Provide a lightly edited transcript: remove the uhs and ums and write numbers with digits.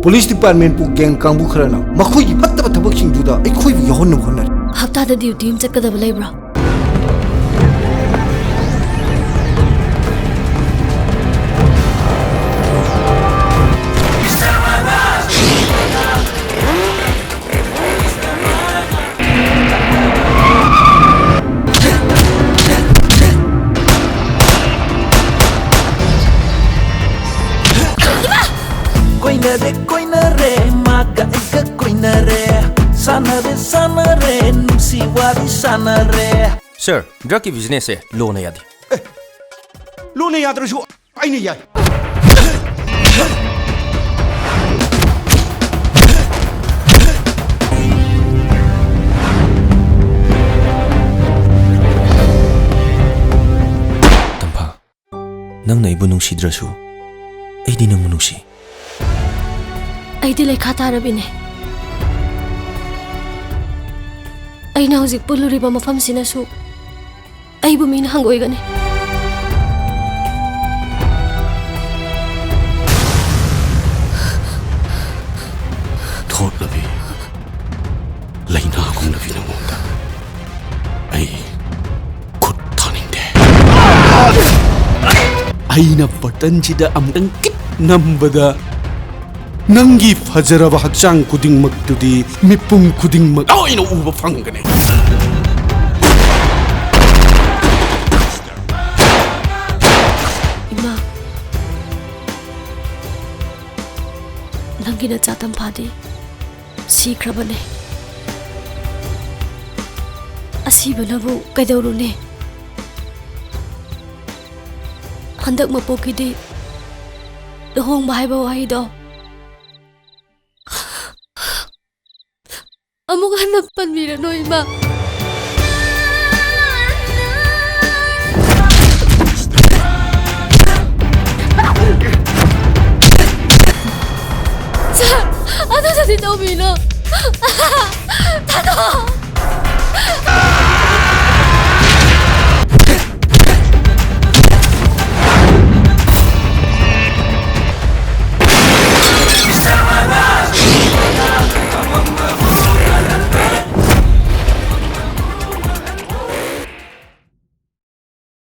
Police Department pu gang kangbu kharana makhoi gi fatta thabak sing juda ai khoi bi yahon nam khonnar hafta da duty im chakada leibra Sir, drug business है loan है यादी. Loan है याद रखो आई नहीं यार. Tampa, नंग नहीं बुनुंग सिद्रसु, ऐदी नंग बुनुंग सी. ऐदी लेखा तारबिने. ऐना हुजिक पुलुरिबा मफम सिनासु ऐबु मीना हंगोइगने थोट लबी लैना गुम लबी नमोंदा ऐ खुद थानिंदे ऐना बटन जिदा अमदंग कित नंबदा Nangi fajara bahakchang kuding magtudi mipung kuding mag ay no uba fangane Ima Nangi na chatam phadi sikrabane asibanabu kaidawrune handak mapokidi dohong bahaiba waido Amuk hanapan mira no ima. Sa, ano sa tinaw mira?